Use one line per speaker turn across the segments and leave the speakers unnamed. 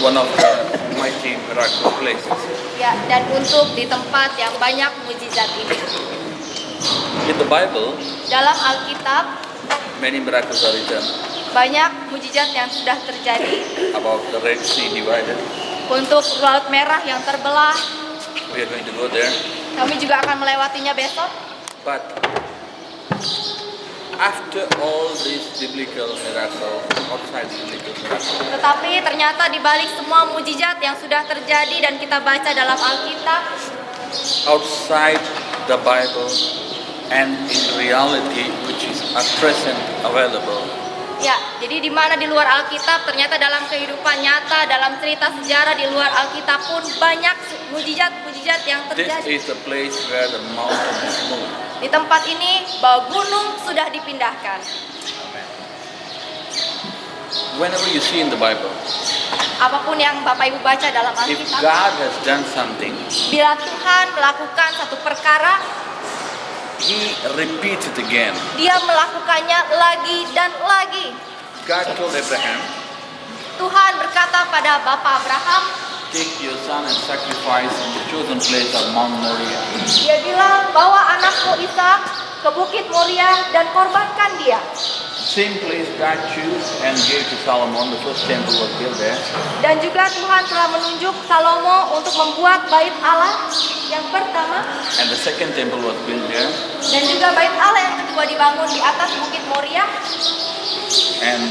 one of the mighty miracle places.
Ya, dan untuk di tempat yang banyak mujizat ini.
In the Bible,
Dalam Alkitab
many miracles are written
banyak mujizat yang sudah terjadi.
about the Red Sea divided.
Untuk Laut Merah yang terbelah,
We are going to go there.
kami juga akan melewatinya besok.
But after all these biblical miracles, outside biblical miracles,
Tetapi ternyata di balik semua mujizat yang sudah terjadi dan kita baca dalam Alkitab,
outside the Bible, and in reality, which is at present available,
ya, jadi di mana di luar Alkitab, ternyata dalam kehidupan nyata, dalam cerita sejarah di luar Alkitab pun banyak mujizat-mujizat yang
this
terjadi.
is the place where the mountain is moved.
Di tempat ini bahwa gunung sudah dipindahkan.
Whenever you see in the Bible,
Apapun yang Bapak Ibu baca dalam
if
Alkitab,
God has done something,
bila Tuhan melakukan satu perkara,
He repeats it again.
Dia melakukannya lagi dan lagi.
God told Abraham,
Tuhan berkata pada Bapak Abraham,
take your son and sacrifice in the chosen place of Mount Moriah.
Dia bilang, bawa anakku Ishak ke Bukit Moria dan korbankan dia.
Same place God chose and gave to Solomon. The first temple was built there.
Dan juga Tuhan telah menunjuk Salomo untuk membuat bait Allah yang pertama,
And the second temple was built there.
dan juga bait Allah yang kedua dibangun di atas Bukit Moria,
And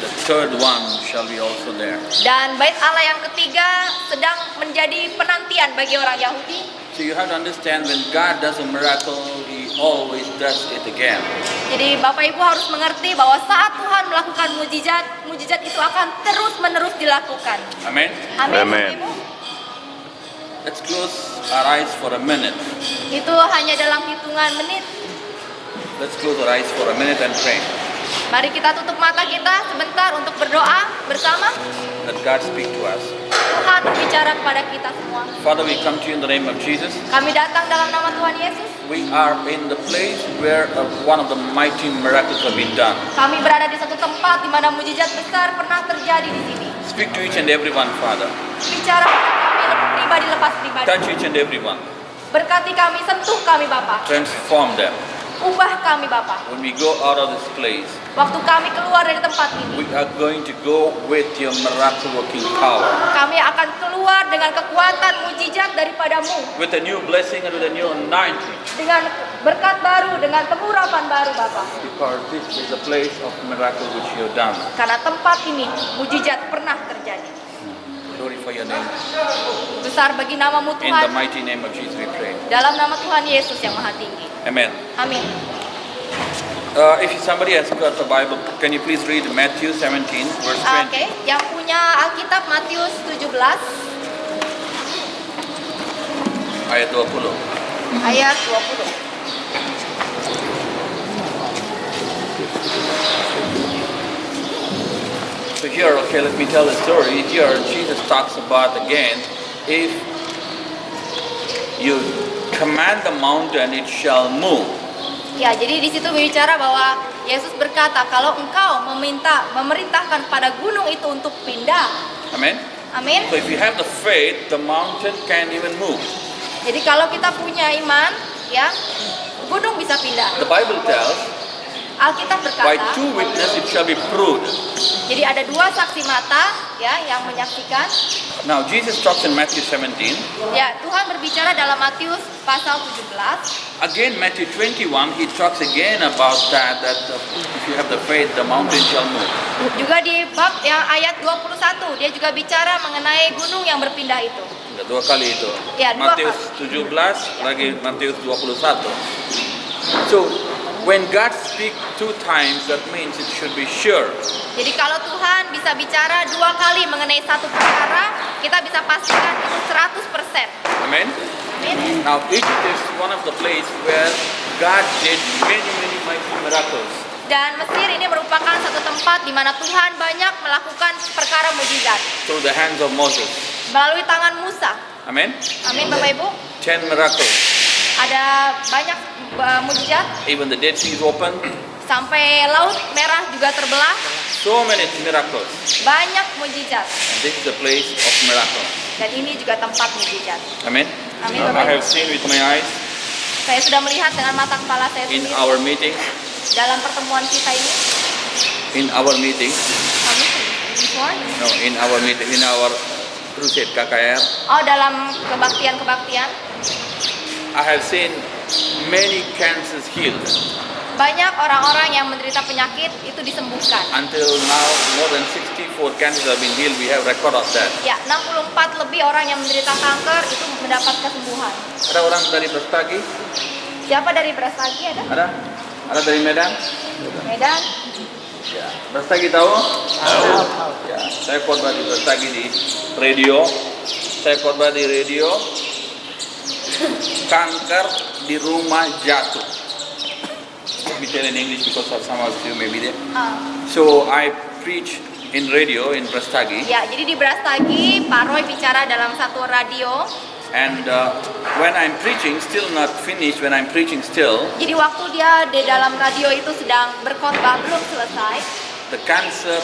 the third one shall be also there.
dan bait Allah yang ketiga sedang menjadi penantian bagi orang Yahudi.
So you have to understand, when God does a miracle, He always does it again.
Jadi Bapak Ibu harus mengerti bahwa saat Tuhan melakukan mujizat, mujizat itu akan terus-menerus dilakukan.
Amen.
Amin.
Amen.
Bapak Ibu.
Let's close our eyes for a minute.
Itu hanya dalam hitungan menit.
Let's close our eyes for a minute and pray.
Mari kita tutup mata kita sebentar untuk berdoa bersama.
Let God speak to us.
Tuhan berbicara kepada kita semua.
Father, we come to you in the name of Jesus.
Kami datang dalam nama Tuhan Yesus.
We are in the place where one of the mighty miracles have been done.
Kami berada di satu tempat di mana mujizat besar pernah terjadi di sini.
Speak to each and every one, Father.
Bicara kepada kami pribadi lepas pribadi.
Touch each and every one.
Berkati kami, sentuh kami Bapa.
Transform them.
Ubah kami Bapa.
When we go out of this place,
Waktu kami keluar dari tempat ini,
we are going to go with your miracle working power.
kami akan keluar dengan kekuatan mujizat daripadamu.
With a new blessing and with a new anointing.
Dengan berkat baru, dengan pengurapan baru Bapa.
Because this is the place of miracle which you have done.
Karena tempat ini mujizat pernah terjadi.
Glorify your name.
Besar bagi namamu
In the
Tuhan.
mighty name of Jesus we pray.
Dalam nama Tuhan Yesus yang maha tinggi.
Amen.
Amin.
If somebody has got the Bible, can you please read Matthew 17 verse 20?
Oke, yang punya Alkitab Matius 17
Ayat 20.
ayat 20.
So here, okay, let me tell the story. Here, Jesus talks about again, if you command the mountain, it shall move.
Ya, jadi di situ berbicara bahwa Yesus berkata, kalau engkau memerintahkan pada gunung itu untuk pindah.
Amen.
Amin.
So if you have the faith, the mountain can even move.
Jadi kalau kita punya iman, ya, gunung bisa pindah.
The Bible tells,
Alkitab
by
berkata,
two witnesses it shall be proved.
jadi ada dua saksi mata, ya, yang menyaksikan.
Now Jesus talks in Matthew 17.
Ya, Tuhan berbicara dalam Matius pasal 17.
Again, Matthew 21, he talks again about that if you have the faith, the mountain shall move.
Juga di bab yang ayat 21, dia juga bicara mengenai gunung yang berpindah itu.
Dua kali itu.
Ya, dua
Matius 17, lagi Matius 21. So, when God speaks two times, that means it should be sure.
Jadi kalau Tuhan bisa bicara dua kali mengenai satu perkara, kita bisa pastikan itu 100%.
Amen?
Amin.
Now, Egypt is one of the place where God did many mighty miracles.
Dan Mesir ini merupakan satu tempat di mana Tuhan banyak melakukan perkara mujizat
Through the hands of Moses.
melalui tangan Musa.
Amen?
Amin Bapak Ibu.
10 miracles.
Ada banyak mujizat.
Even the Dead Sea is open.
Sampai laut merah juga terbelah.
So many miracles.
Banyak mujizat.
And this is the place of miracle.
Dan ini juga tempat mujizat.
Amen.
Amin,
I
Bapak.
have seen with my eyes
Saya sudah melihat dengan mata kepala saya
in
sendiri
our meeting,
dalam pertemuan kita ini.
in our meeting,
Kami before.
no, in our meeting, in our crusade KKR,
Oh, dalam kebaktian-kebaktian.
I have seen many cancers healed.
Banyak orang-orang yang menderita penyakit itu disembuhkan.
Until now, more than 64 cancers have been healed. We have record of that.
Ya, 64 lebih orang yang menderita kanker itu mendapat kesembuhan.
Ada orang dari Brastagi?
Siapa dari Brastagi ada?
Ada? Ada dari Medan?
Medan?
Ya. Brastagi tahu? Ya. Saya khotbah di Brastagi di radio. Saya khotbah di radio. Kanker di rumah jatuh. Let me tell in English because some of you may be there. So I preach in radio in Brastagi.
Ya, jadi di Brastagi, Pak Roy bicara dalam satu radio.
And when I'm preaching, still not finished, when I'm preaching still,
Jadi waktu dia di dalam radio itu sedang berkhotbah belum selesai,
the cancer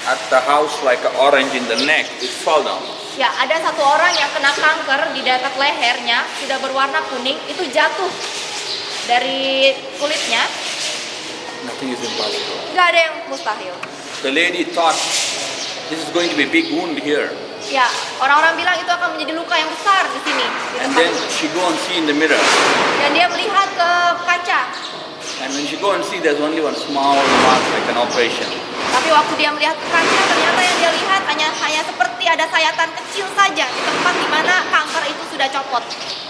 at the house like an orange in the neck, it fall down.
ya ada satu orang yang kena kanker di dekat lehernya, sudah berwarna kuning, itu jatuh dari kulitnya.
Nothing is impossible.
Nggak ada yang mustahil.
The lady thought this is going to be a big wound here.
Ya, orang-orang bilang itu akan menjadi luka yang besar di sini. Di
And
tempat
then
itu.
she go and see in the mirror.
Dan dia melihat ke kaca.
And when she go and see, there's only one small mark like an operation.
Tapi waktu dia melihat ke kaca, ternyata yang dia lihat hanya seperti ada sayatan kecil saja di tempat di mana kanker itu sudah copot.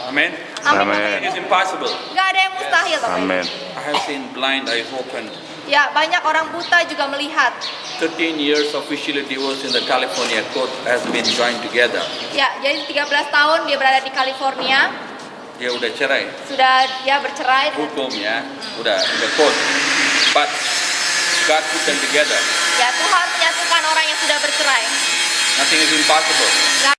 Amen.
Amin.
Amen.
It is impossible.
Nggak ada yang mustahil, Bapak Ibu.
Amen.
I have seen blind eyes open.
Ya, banyak orang buta juga melihat.
13 years officially divorced in the California court has been joined together.
Ya, jadi 13 tahun dia berada di California,
Dia udah cerai.
sudah dia bercerai.
Hukumnya udah court. But God put them together.
Ya, Tuhan menyatukan orang yang sudah bercerai.
Nothing is impossible.
Nggak